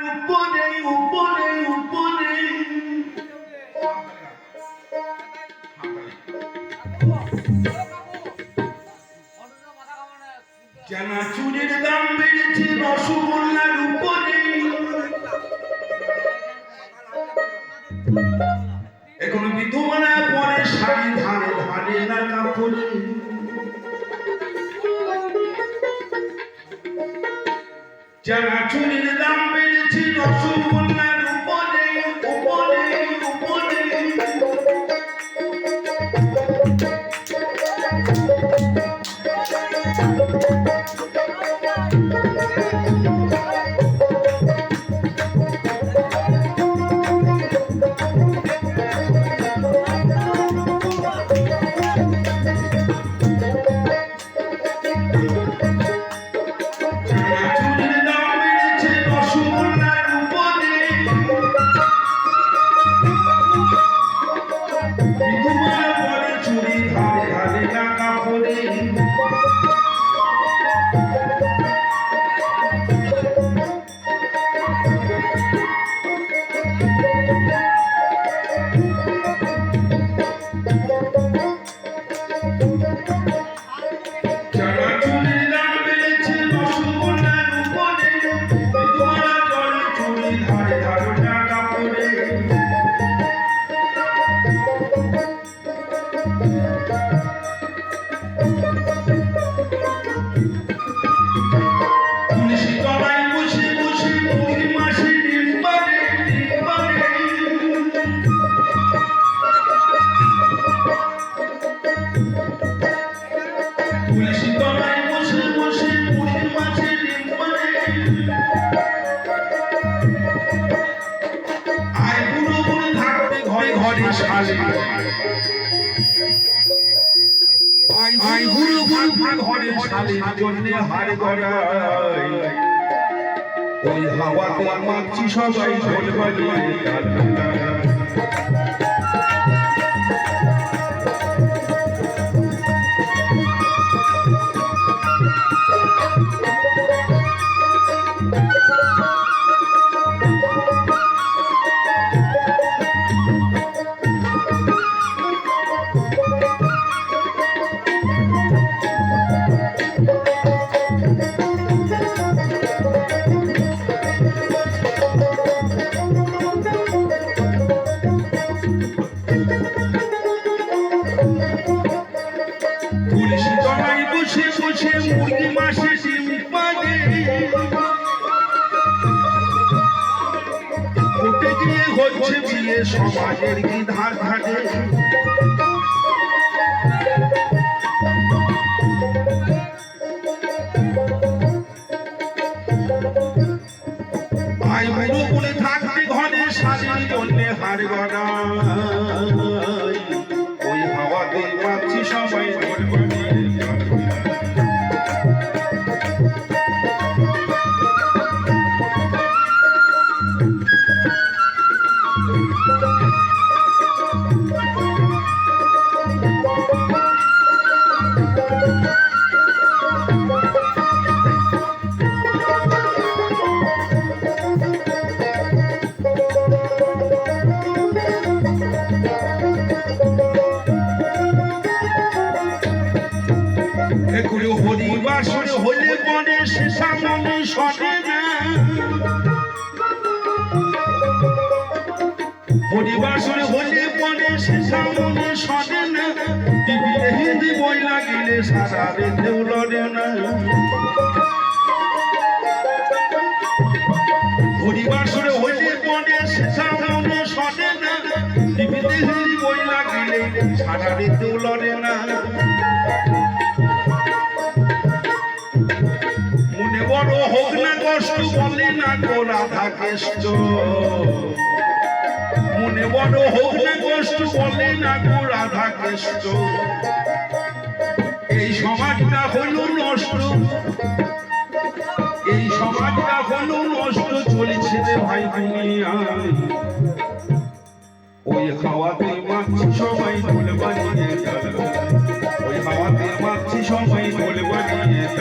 উপরে উপরে উপরে চানাচুরের দাম বেড়েছে রসগোল্লার উপরে এখন বিধবারা পরে শাড়ি ধারে ধারে না কাপড়ে চানাচুরের দাম বেড়েছে রসগোল্লার উপরে উপরে উপরে ওই হাওয়াতে মাছি সবাই ঢোল বাজিয়ে সমাজের কি ধার ঘাটে ভাই বুড়ো বলে থাকতে ঘরে শালীর জন্য হার গড়াই ওই হাওয়াতে মাছি সবাই হরিবাসর হলে পরে সে সামনে সরে না হরিবাসর হলে পরে সে সামনে সরে না টিভিতে হিন্দি বই লাগিলে সারা রেতেও লড়ে না হরিবাসর হলে পরে সে সামনে সরে না টিভিতে হিন্দি বই লাগিলে সারা রেতেও লড়ে না বড় হোক না কষ্ট বলে না গো রাধা কৃষ্ণ মনে বড় হোক না কষ্ট বলে না গো রাধা কৃষ্ণ এই সমাজটা হলো নষ্ট এই সমাজটা হলো নষ্ট চলেছে রে ভাই দুনিয়ায় ওই হাওয়াতে মাছি সবাই ঢোল বাজিয়ে ওই হাওয়াতে মাছি সবাই ঢোল বাজিয়ে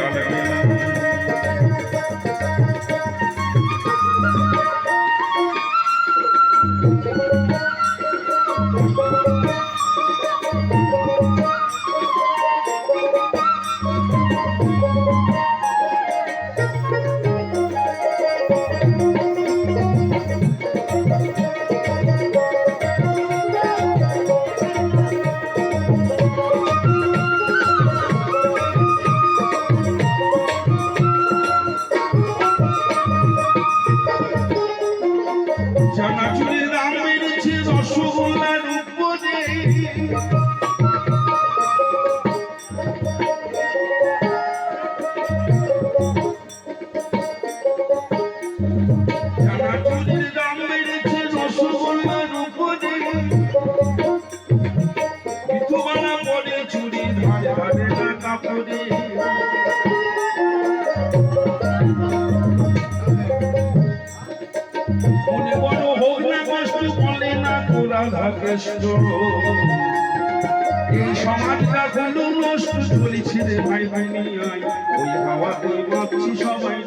চানাচুরের দাম বেড়েছে রসগোল্লার উপরে, বিধবারা পরে চুরি ধারে ধারে না কাপড়ে। মনে বড় হোক না কষ্ট বলে না তোরা রাকেষ্ট, এই সমাজটা হলো নষ্ট চলেছে রে ভাই ভাই নিয়ে ওই হাওয়াতে ভাবছি সবাই